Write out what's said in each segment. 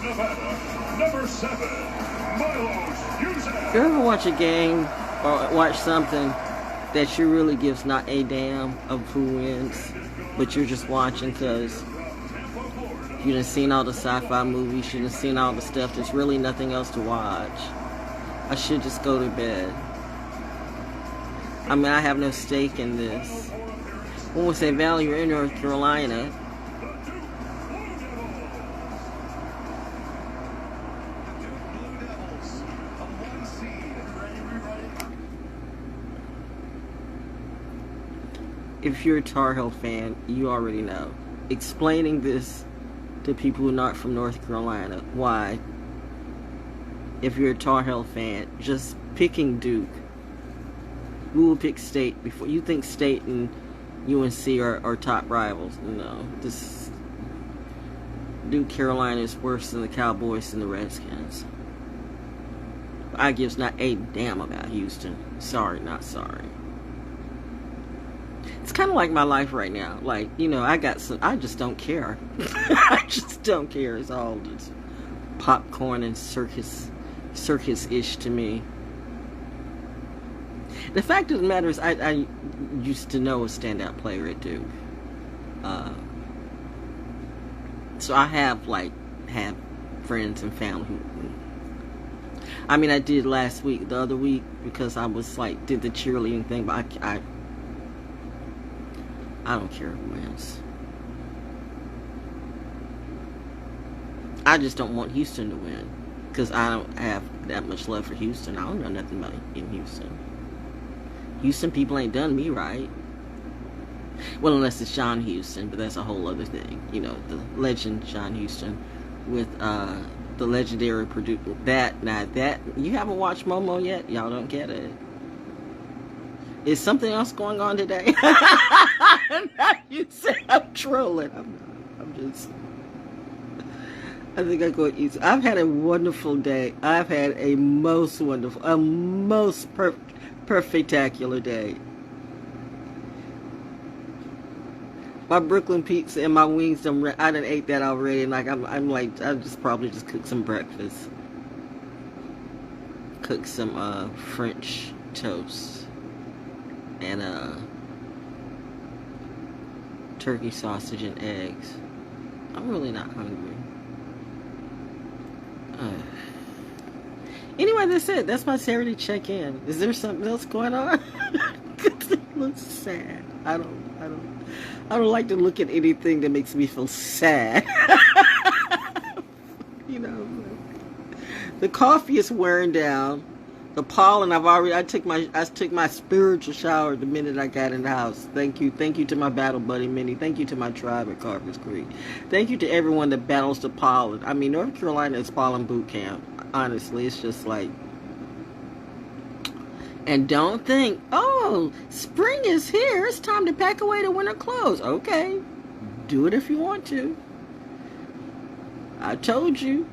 Nevada, number 7, Milos User. You ever watch a game or watch something that you really gives not a damn of who wins, but you're just watching because you done seen all the sci-fi movies, you done seen all the stuff, there's really nothing else to watch. I should just go to bed. I mean, I have no stake in this. When we say, Val, you're in North Carolina. If you're a Tar Heel fan, you already know. Explaining this to people who are not from North Carolina, why, if you're a Tar Heel fan, just picking Duke. We will pick State before you think State and UNC are top rivals. No, this Duke Carolina is worse than the Cowboys and the Redskins. I gives not a damn about Houston. Sorry, not sorry. It's kind of like my life right now. Like, you know, I just don't care. I just don't care. It's all just popcorn and circus-ish to me. The fact of the matter is, I used to know a standout player at Duke. So I have friends and family who, I mean, I did the other week, because I was did the cheerleading thing, but I don't care who wins. I just don't want Houston to win, because I don't have that much love for Houston. I don't know nothing about in Houston. Houston people ain't done me right. Well, unless it's John Houston, but that's a whole other thing. You know, the legend John Houston with the legendary producer. That you haven't watched Momo yet? Y'all don't get it. Is something else going on today? You say I'm trolling. I'm just. I think I go easy. I've had a wonderful day. I've had a most wonderful, perfectacular day. My Brooklyn pizza and my wings, I done ate that already, and I just probably just cook some breakfast. Cook some French toast and turkey sausage and eggs. I'm really not hungry. Anyway, that's it. That's my Saturday check-in. Is there something else going on? It looks sad. I don't like to look at anything that makes me feel sad. You know, the coffee is wearing down. The pollen, I took my spiritual shower the minute I got in the house. Thank you to my battle buddy Minnie. Thank you to my tribe at Carver's Creek. Thank you to everyone that battles the pollen. I mean, North Carolina is pollen boot camp. Honestly, it's just like, and don't think, oh, spring is here. It's time to pack away the winter clothes. Okay, do it if you want to. I told you.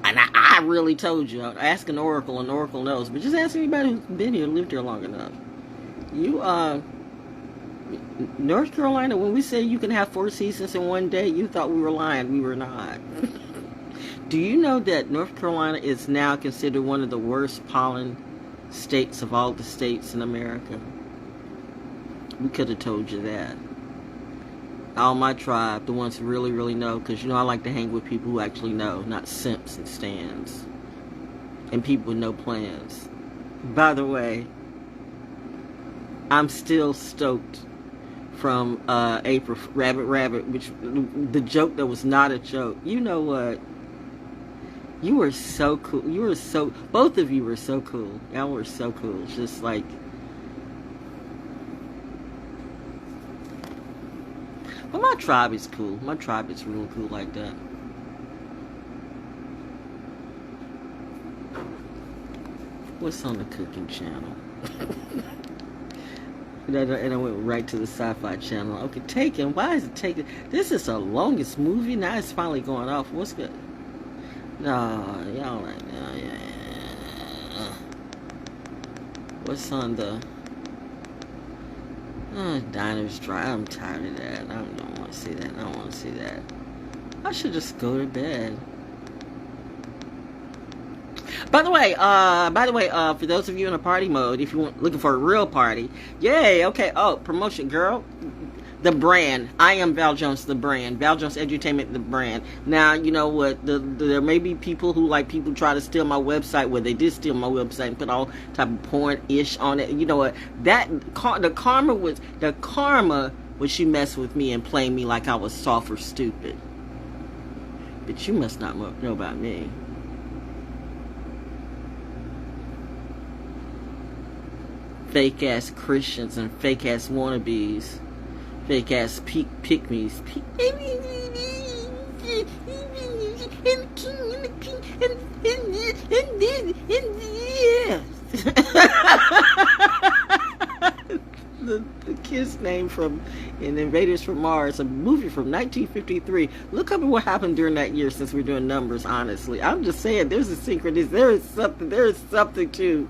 And I really told you. Ask an oracle, and oracle knows. But just ask anybody who's been here, lived here long enough. North Carolina, when we say you can have 4 seasons in one day, you thought we were lying. We were not. Do you know that North Carolina is now considered one of the worst pollen states of all the states in America? We could have told you that. All my tribe, the ones who really, really know, because, you know, I like to hang with people who actually know, not simps and stands. And people with no plans. By the way, I'm still stoked from April, Rabbit, which, the joke that was not a joke. You know what? You were so cool. Both of you were so cool. Y'all were so cool. Just like, well, my tribe is cool. My tribe is real cool like that. What's on the cooking channel? And I went right to the sci-fi channel. Okay, Taken. Why is it Taken? This is the longest movie. Now it's finally going off. What's good? No, y'all right now. Yeah. What's on the Diners Drive? I'm tired of that. I don't want to see that. I don't want to see that. I should just go to bed. By the way, for those of you in a party mode, if you want looking for a real party, yay, okay. Oh, promotion, girl. The brand. I am ValJones, the brand. ValJones Edutainment, the brand. Now, you know what? There may be people who try to steal my website. Well, they did steal my website and put all type of porn-ish on it. You know what? The karma was she messed with me and playing me like I was soft or stupid. But you must not know about me. Fake ass Christians and fake ass wannabes. Fake ass pick-me's. The kid's name from Invaders from Mars, a movie from 1953. Look up at what happened during that year since we're doing numbers, honestly. I'm just saying, there's a synchronicity. There is something to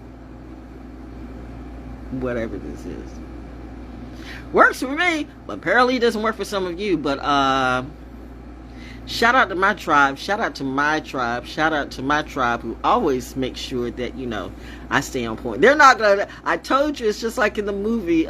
whatever this is. Works for me, but apparently it doesn't work for some of you. But shout out to my tribe. Shout out to my tribe. Shout out to my tribe who always make sure that, you know, I stay on point. They're not gonna. I told you, it's just like in the movie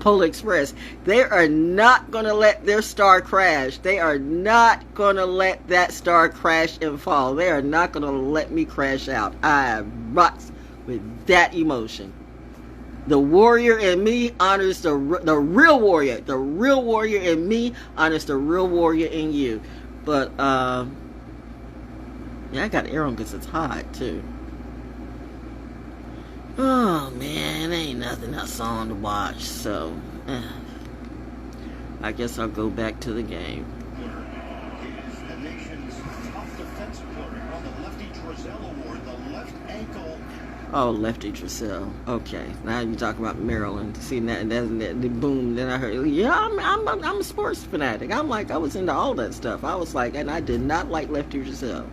Polar Express. They are not gonna let their star crash. They are not gonna let that star crash and fall. They are not gonna let me crash out. I rock with that emotion. The warrior in me honors the real warrior. The real warrior in me honors the real warrior in you. But, yeah, I got air on because it's hot, too. Oh, man, ain't nothing else on to watch, so I guess I'll go back to the game. Is the nation's top defensive player on the Lefty Drizel Award, the left ankle. Oh, Lefty Drizel. Okay, now you talk about Maryland. See that boom. Then I heard, yeah, I'm a sports fanatic. I was into all that stuff. I was like, and I did not like Lefty Drizel.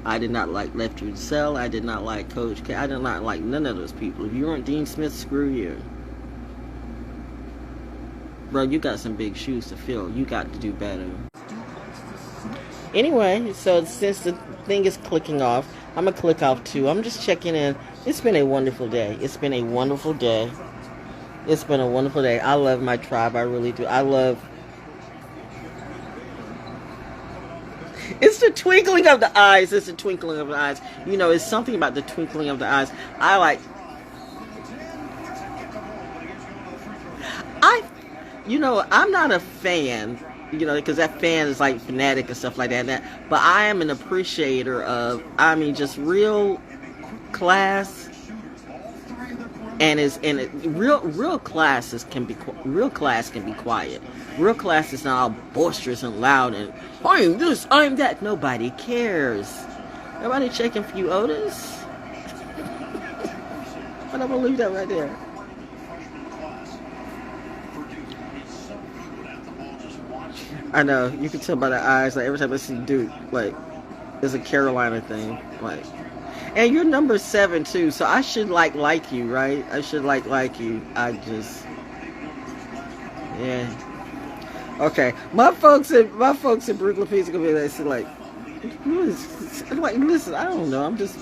I did not like Lefty Drizel. I did not like Coach K. I did not like none of those people. If you weren't Dean Smith, screw you, bro. You got some big shoes to fill. You got to do better. Anyway, so since the thing is clicking off, I'm going to click off too. I'm just checking in. It's been a wonderful day. It's been a wonderful day. It's been a wonderful day. I love my tribe. I really do. I love... It's the twinkling of the eyes. It's the twinkling of the eyes. You know, it's something about the twinkling of the eyes. You know, I'm not a fan, you know, because that fan is like fanatic and stuff like that. But I am an appreciator of, I mean, just real class, and real class can be quiet. Real class is not all boisterous and loud and I'm this, I'm that. Nobody cares. Nobody checking for you, Otis. But I'm gonna leave that right there. I know, you can tell by the eyes, like every time I see Duke, like, it's a Carolina thing, like, and you're number 7 too, so I should like you, right? I should like you. I just, yeah. Okay, my folks in Brooklyn Peace are gonna be like, listen, I don't know, I'm just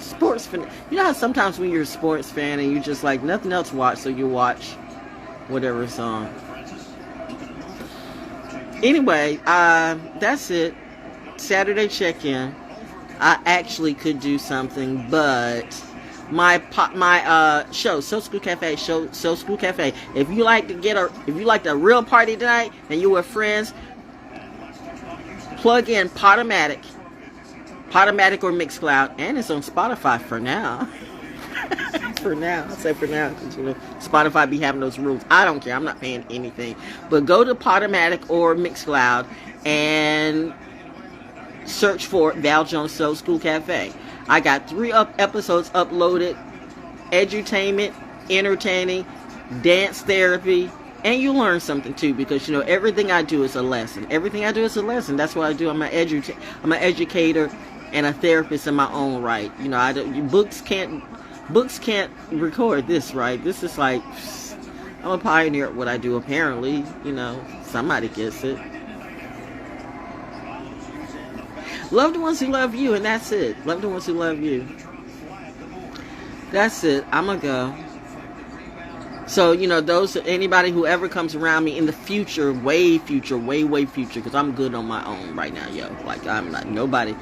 sports fan. You know how sometimes when you're a sports fan and you just like nothing else to watch, so you watch whatever song. Anyway, that's it. Saturday check-in. I actually could do something, but my show, Soul School Cafe. If you like a real party tonight and you with friends, plug in Podomatic or MIXCLOUD, and it's on Spotify for now. For now, I'll say for now, because you know Spotify be having those rules. I don't care. I'm not paying anything. But go to Podomatic or MIXCLOUD and search for ValJones Soul School Cafe. I got 3 episodes uploaded. Edutainment, entertaining, dance therapy, and you learn something too, because you know everything I do is a lesson. Everything I do is a lesson. That's what I do. I'm an educator and a therapist in my own right. You know, books can't record this, right? This is like, I'm a pioneer at what I do, apparently. You know, somebody gets it. Love the ones who love you, and that's it. Love the ones who love you. That's it. I'm gonna go. So, you know, anybody who ever comes around me in the future, way future, way future, because I'm good on my own right now, yo. Like, I'm not, nobody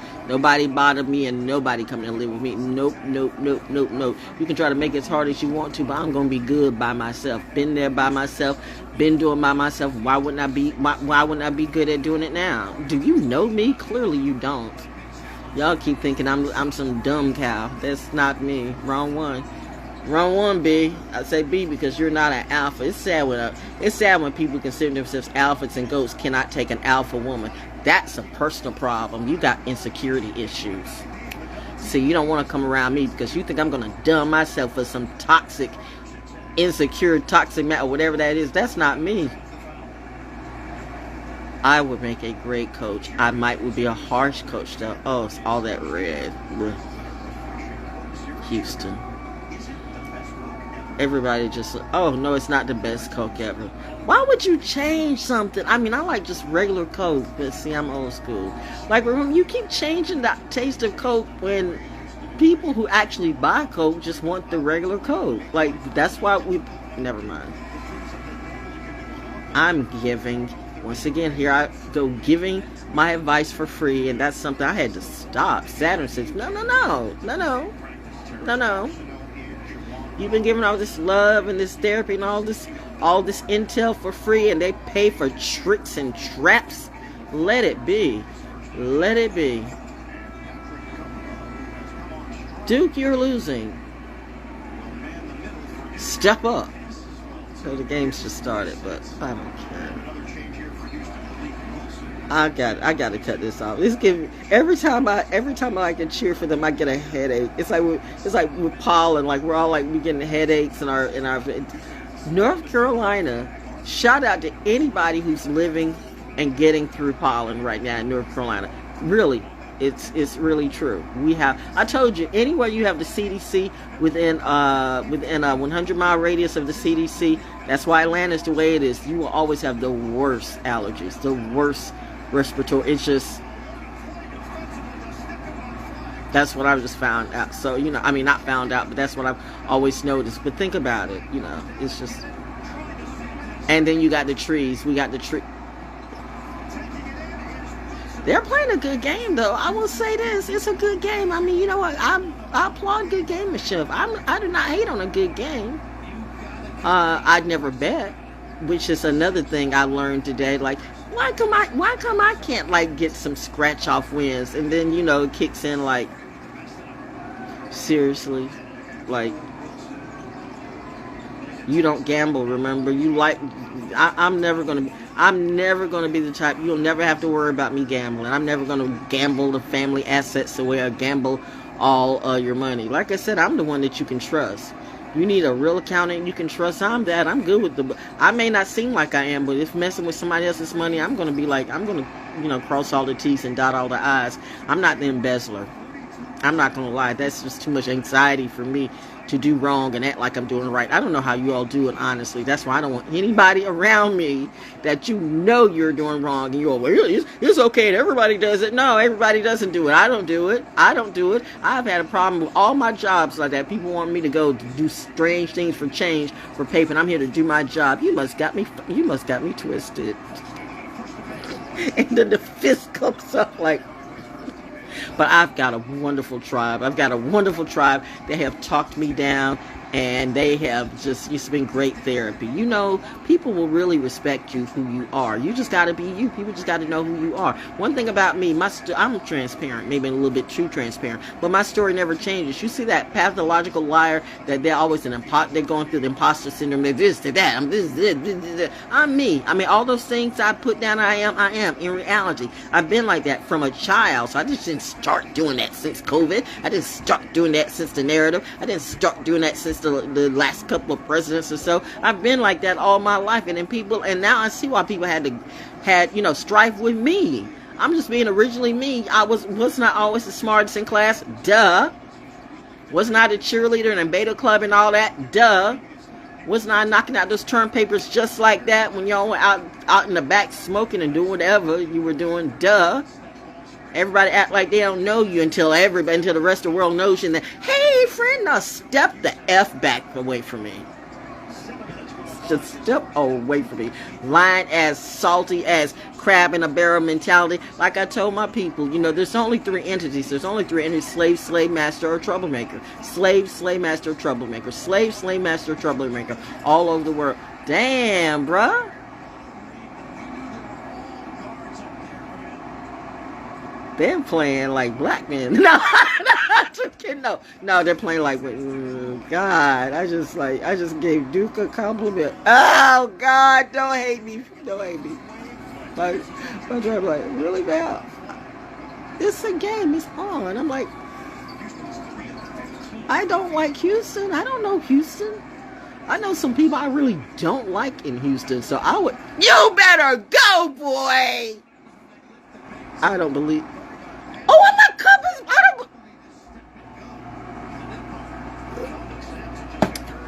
bother me, and nobody coming to live with me. Nope. You can try to make it as hard as you want to, but I'm going to be good by myself. Been there by myself, been doing by myself. Why wouldn't I be good at doing it now? Do you know me? Clearly you don't. Y'all keep thinking I'm some dumb cow. That's not me. Wrong one. Wrong one, B. I say B because you're not an alpha. It's sad when people consider themselves alphas and goats cannot take an alpha woman. That's a personal problem. You got insecurity issues. See, you don't want to come around me because you think I'm going to dumb myself for some toxic, insecure, toxic matter, whatever that is. That's not me. I would make a great coach. I would be a harsh coach though. Oh, it's all that red. Houston. Everybody just, oh no, it's not the best Coke ever. Why would you change something? I mean, I like just regular Coke, but see, I'm old school. Like, remember, you keep changing the taste of Coke when people who actually buy Coke just want the regular Coke. Like, that's why never mind. I'm giving, once again, here I go giving my advice for free, and that's something I had to stop. Saturn says, no. You've been giving all this love and this therapy and all this intel for free, and they pay for tricks and traps. Let it be. Let it be. Duke, you're losing. Step up. So the game's just started, but I don't care. I got to cut this off. Every time I like to cheer for them, I get a headache. It's like with pollen, like we're all like we getting headaches in our North Carolina. Shout out to anybody who's living and getting through pollen right now in North Carolina. Really, it's really true. I told you, anywhere you have the CDC within a 100-mile radius of the CDC, that's why Atlanta's the way it is. You will always have the worst allergies, the worst respiratory. It's just, that's what I've just found out. So, you know, I mean, not found out, but that's what I've always noticed. But think about it, you know, it's just, and then you got the trees. We got the tree. They're playing a good game, though. I will say this, it's a good game. I mean, you know what, I applaud good gamemanship. I do not hate on a good game. I'd never bet, which is another thing I learned today. Like, why come I can't like get some scratch off wins, and then, you know, it kicks in like, seriously, like, you don't gamble, remember? You like, I'm never gonna be the type. You'll never have to worry about me gambling. I'm never gonna gamble the family assets away or gamble all your money. Like I said, I'm the one that you can trust. You need a real accountant you can trust. I'm that. I'm good with I may not seem like I am, but if messing with somebody else's money, I'm going to be like, I'm going to, you know, cross all the T's and dot all the I's. I'm not the embezzler. I'm not going to lie. That's just too much anxiety for me to do wrong and act like I'm doing right. I don't know how you all do it, honestly. That's why I don't want anybody around me that you know you're doing wrong and you're all, well, it's okay and everybody does it. No, everybody doesn't do it. I don't do it. I've had a problem with all my jobs like that. People want me to go do strange things for change for paper, and I'm here to do my job. You must got me twisted. And then the fist comes up like, but I've got a wonderful tribe. They have talked me down, and they have just, it's been great therapy. You know, people will really respect you who you are. You just got to be you. People just got to know who you are. One thing about me, I'm transparent, maybe a little bit too transparent, but my story never changes. You see that pathological liar that they're always they're going through the imposter syndrome. They're this, they're that. I'm this. I'm me. I mean, all those things I put down, I am. In reality, I've been like that from a child. So I just didn't start doing that since COVID. I didn't start doing that since the narrative. I didn't start doing that since the last couple of presidents or so. I've been like that all my life, and now I see why people had you know, strife with me. I'm just being originally me. I was not always the smartest in class. Duh. Was not a cheerleader and a beta club and all that. Duh. Wasn't I knocking out those term papers just like that when y'all were out in the back smoking and doing whatever you were doing? Duh. Everybody act like they don't know you until the rest of the world knows you. And then, hey, friend, now step the F back away from me. Just step away from me. Lying as salty as crab in a barrel mentality. Like I told my people, you know, there's only three entities. There's only three entities: slave, slave master, or troublemaker. Slave, slave master, or troublemaker. Slave, slave master, or troublemaker. All over the world. Damn, bruh. They're playing like black men. No, just kidding. No, they're playing like, God, I just gave Duke a compliment. Oh, God, don't hate me. Like, I'm like, really, man? It's a game. It's on. I'm like, I don't like Houston. I don't know Houston. I know some people I really don't like in Houston. So I would, you better go, boy. I don't believe. Oh, I'm not cupping.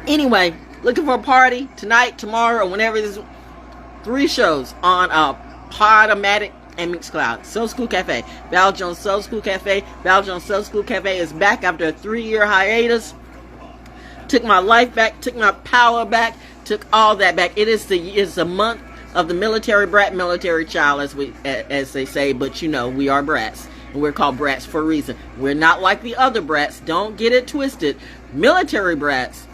Anyway, looking for a party tonight, tomorrow, or whenever this. 3 shows on Podomatic and MIXCLOUD. Soul School Cafe. ValJones Soul School Cafe. ValJones Soul School Cafe is back after a 3-year hiatus. Took my life back. Took my power back. Took all that back. It's the month of the military brat, military child, as they say. But you know, we are brats. And we're called brats for a reason. We're not like the other brats. Don't get it twisted. Military brats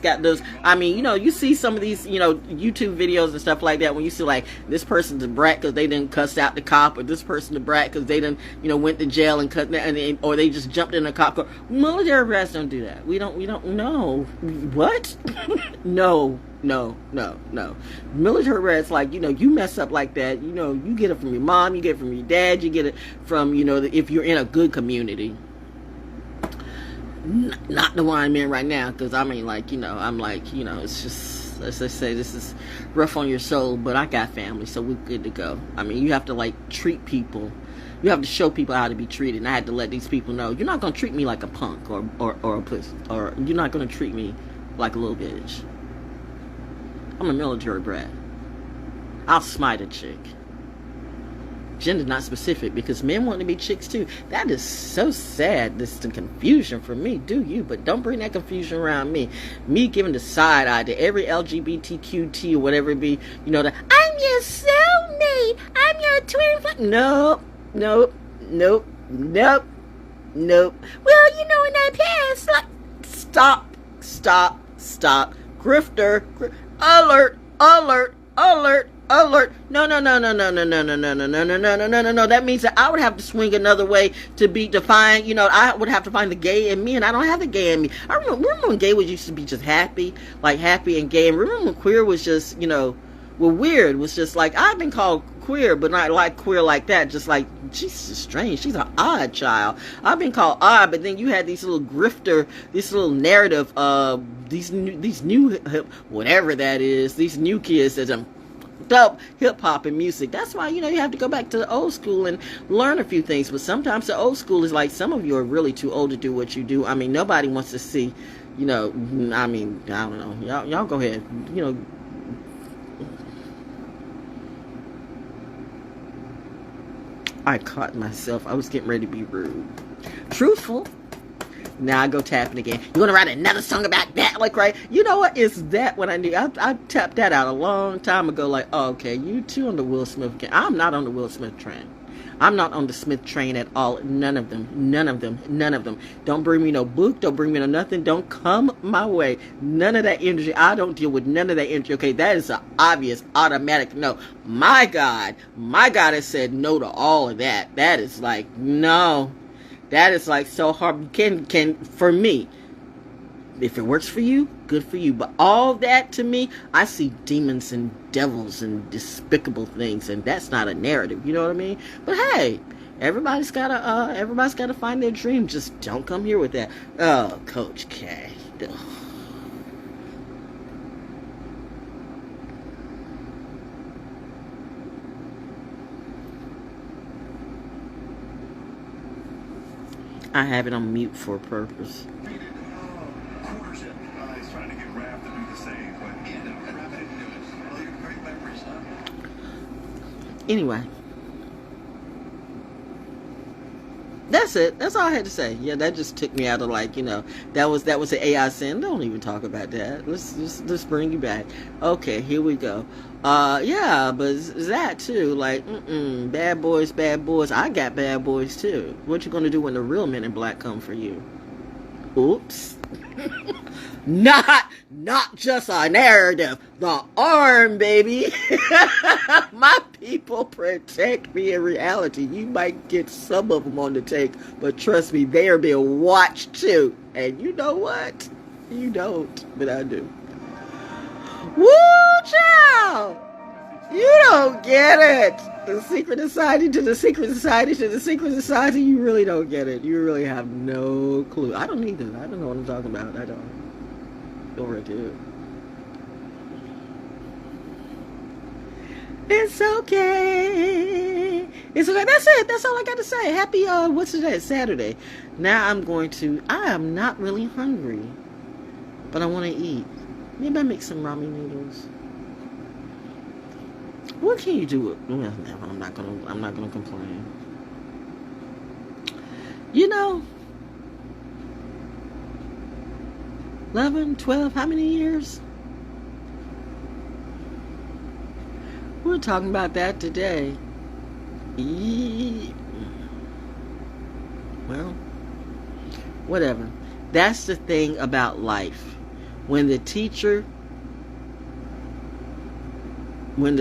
got those. I mean, you know, you see some of these, you know, YouTube videos and stuff like that when you see like this person's a brat because they didn't cuss out the cop, or this person a brat because they didn't, you know, went to jail and cut, or they just jumped in a cop car. Military brats don't do that. We don't know what. No. Military brats, like, you know, you mess up like that, you know, you get it from your mom, you get it from your dad, you get it from, you know, if you're in a good community. Not the one I'm in right now, because I mean, like, you know, I'm like, you know, it's just, as they say, this is rough on your soul, but I got family, so we're good to go. I mean, you have to, like, treat people. You have to show people how to be treated, and I had to let these people know, you're not going to treat me like a punk or a pussy, or you're not going to treat me like a little bitch. I'm a military brat. I'll smite a chick. Gender not specific, because men want to be chicks too. That is so sad. This is the confusion for me. Do you? But don't bring that confusion around me. Me giving the side eye to every LGBTQT or whatever it be. You know, I'm your soulmate. I'm your twin flame. Nope. Well, you know, in that past, like, stop. Grifter. Alert. No. That means that I would have to swing another way to be defined. You know, I would have to find the gay in me, and I don't have the gay in me. I remember when gay used to be just happy and gay. And remember when queer was just, you know, well, weird was just like, I've been called queer, but not like queer like that. Just like, she's strange. She's an odd child. I've been called odd, but then you had these little grifter, this little narrative of these new hip, whatever that is, these new kids that dope hip hop and music. That's why, you know, you have to go back to the old school and learn a few things. But sometimes the old school is like, some of you are really too old to do what you do. I mean, nobody wants to see, you know, I mean, I don't know. Y'all go ahead. You know, I caught myself. I was getting ready to be rude. Truthful. Now I go tapping again. You want to write another song about that? Like, right? You know what? Is that what I need? I tapped that out a long time ago. Like, oh, okay, you too on the Will Smith. I'm not on the Will Smith train. I'm not on the Smith train at all. None of them. Don't bring me no book. Don't bring me no nothing. Don't come my way. None of that energy. I don't deal with none of that energy. Okay, that is an obvious, automatic no. My God has said no to all of that. That is like, no. That is like so hard. Can for me, if it works for you, good for you. But all that to me, I see demons and devils and despicable things, and that's not a narrative. You know what I mean? But hey, everybody's gotta find their dream. Just don't come here with that. Oh, Coach K. Ugh. I have it on mute for a purpose. He's trying to get Raph to do the Anyway. That's it. That's all I had to say. Yeah, that just took me out of like, that was the AI saying, don't even talk about that. Let's bring you back. Okay, here we go. Yeah, but that too, like, bad boys. I got bad boys too. What you gonna do when the real men in black come for you? Oops. Not just a narrative, the arm, baby. My people protect me in reality. You might get some of them on the take, but trust me, they are being watched too. And you know what? You don't, but I do. Woo, child! You don't get it. The secret society to the secret society to the secret society. You really don't get it. You really have no clue. I don't either. I don't know what I'm talking about. I don't. Or do. It's okay. It's okay. That's it. That's all I got to say. Happy, what's today? Saturday. Now I am not really hungry, but I want to eat. Maybe I make some ramen noodles. What can you do? Well, I'm not gonna complain. 11, 12, how many years? We're talking about that today. Well, whatever. That's the thing about life. When the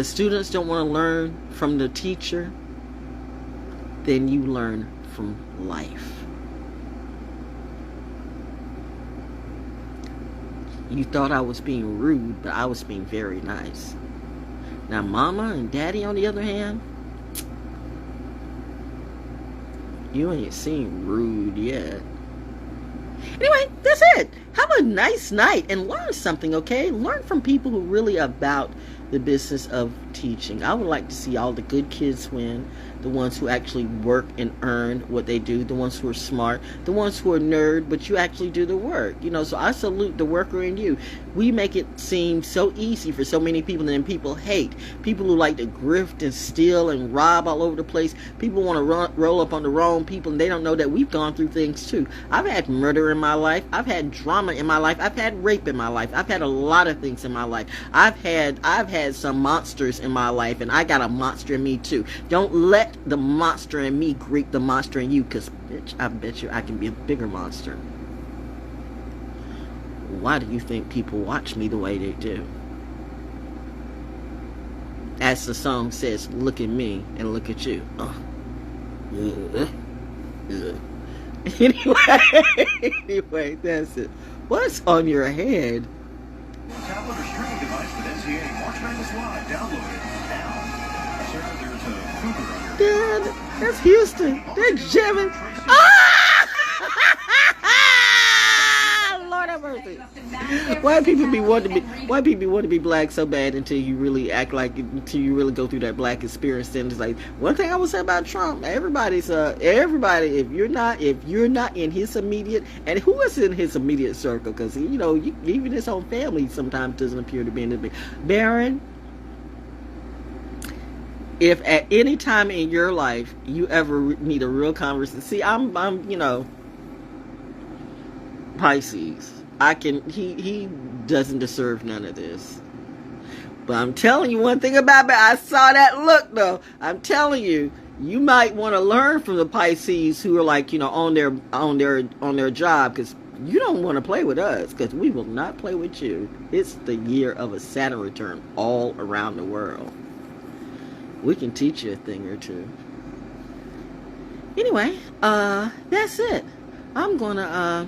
students don't want to learn from the teacher, then you learn from life. You thought I was being rude, but I was being very nice. Now, Mama and Daddy, on the other hand, you ain't seen rude yet. Anyway, that's it. Have a nice night and learn something, okay? Learn from people who really about the business of teaching. I would like to see all the good kids win, the ones who actually work and earn what they do, the ones who are smart, the ones who are nerd, but you actually do the work. So I salute the worker in you. We make it seem so easy for so many people, and then people hate. People who like to grift and steal and rob all over the place. People want to roll up on the wrong people, and they don't know that we've gone through things too. I've had murder in my life. I've had drama in my life. I've had rape in my life. I've had a lot of things in my life. I've had some monsters in my life, and I got a monster in me too. Don't let the monster in me greet the monster in you, because bitch, I bet you I can be a bigger monster. Why do you think people watch me the way they do? As the song says, look at me and look at you. Anyway, that's it. What's on your head? Tablet or streaming device with NCA March Madness Live. Download it now. Sir, there's a cougar on your Dad, that's Houston. They're jamming. Ah! Lord have mercy. Why people want to be black so bad until you really act like it, until you really go through that black experience? Then it's like, one thing I would say about Trump, everybody, if you're not in his immediate, and who is in his immediate circle, because even his own family sometimes doesn't appear to be in the big. Baron, if at any time in your life you ever need a real conversation, see, I'm Pisces. He doesn't deserve none of this. But I'm telling you one thing about me. I saw that look though. I'm telling you, you might want to learn from the Pisces who are like, on their job, because you don't want to play with us, because we will not play with you. It's the year of a Saturn return all around the world. We can teach you a thing or two. Anyway, that's it. I'm gonna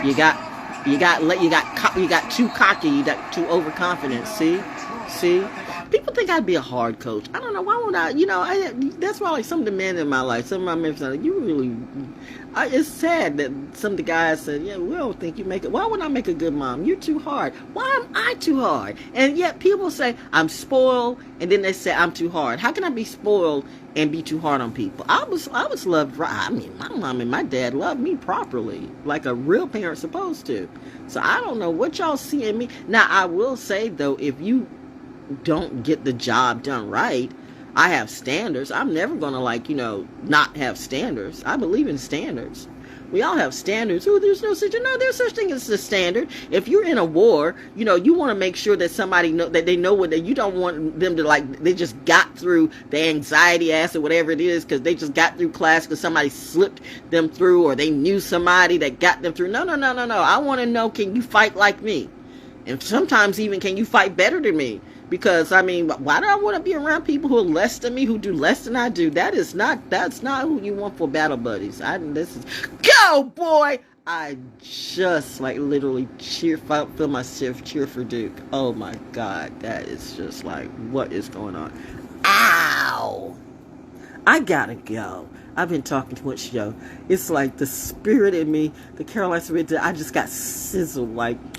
You got too cocky. You got too overconfident. See, People think I'd be a hard coach. I don't know. Why would I? That's why, like, some of the men in my life, some of my members are like, you really. It's sad that some of the guys said, yeah, we don't think you make it. Why would I make a good mom? You're too hard. Why am I too hard? And yet people say I'm spoiled, and then they say I'm too hard. How can I be spoiled and be too hard on people? I was loved. I mean, my mom and my dad loved me properly, like a real parent's supposed to. So I don't know what y'all see in me. Now, I will say, though, if you don't get the job done right, I have standards. I'm never going to, not have standards. I believe in standards. We all have standards. Oh, there's such thing as a standard. If you're in a war, you want to make sure that somebody that they know you don't want them to, they just got through the anxiety ass or whatever it is because they just got through class because somebody slipped them through or they knew somebody that got them through. No. I want to know, can you fight like me? And sometimes even, can you fight better than me? Because, I mean, why do I want to be around people who are less than me, who do less than I do? That's not who you want for battle buddies. Go, boy! I just, literally feel myself cheer for Duke. Oh, my God. That is just, what is going on? Ow! I gotta go. I've been talking too much, yo. It's like the spirit in me, the Caroline spirit, I just got sizzled,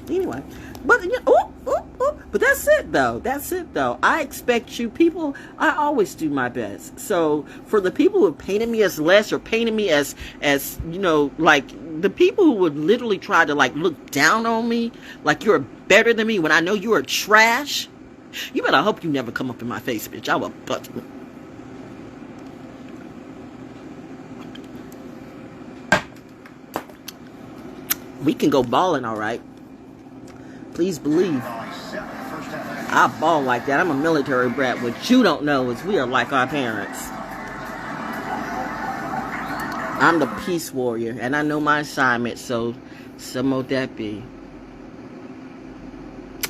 anyway. But, but that's it, though. I expect you people, I always do my best. So, for the people who have painted me as less or painted me as the people who would literally try to, look down on me, like you're better than me when I know you are trash, you better hope you never come up in my face, bitch. I will butt you. We can go balling, all right. Please believe. I ball like that. I'm a military brat. What you don't know is we are like our parents. I'm the peace warrior, and I know my assignment, so mote that be.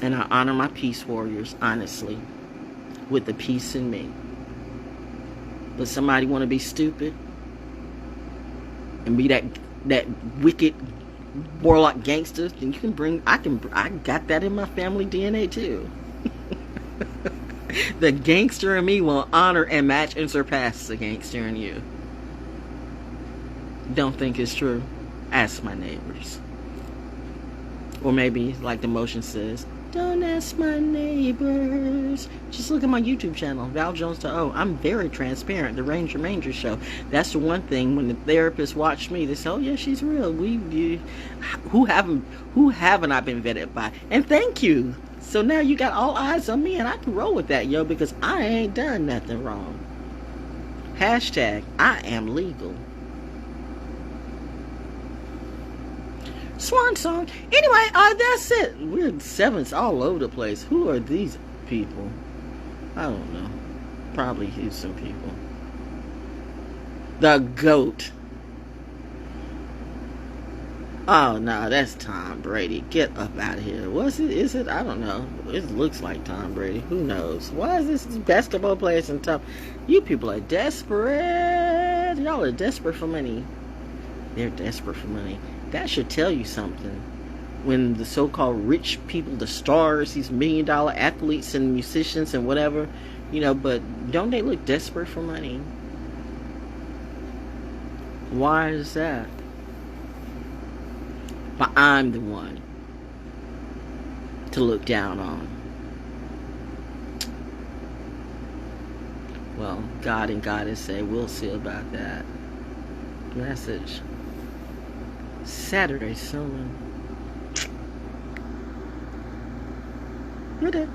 And I honor my peace warriors, honestly, with the peace in me. But somebody want to be stupid and be that wicked warlock gangster, then you can bring. I got that in my family DNA too. The gangster in me will honor and match and surpass the gangster in you. Don't think it's true. Ask my neighbors. Or maybe, like the motion says, don't ask my neighbors. Just look at my YouTube channel, ValJonesDaO. I'm very transparent. The Ranger Manger Show. That's the one thing. When the therapists watch me, they say, "Oh yeah, she's real." Who haven't I been vetted by? And thank you. So now you got all eyes on me, and I can roll with that, yo, because I ain't done nothing wrong. Hashtag I am legal. Swan song. Anyway, that's it. We're sevens all over the place. Who are these people? I don't know. Probably Houston people. The GOAT. Oh no, that's Tom Brady. Get up out of here. Was it? Is it? I don't know. It looks like Tom Brady. Who knows? Why is this basketball players in top? You people are desperate. Y'all are desperate for money. They're desperate for money. That should tell you something. When the so-called rich people, the stars, these $1 million athletes and musicians and whatever, but don't they look desperate for money? Why is that? But I'm the one to look down on. Well, God and Goddess say, we'll see about that. Message. Saturday soon. You're there.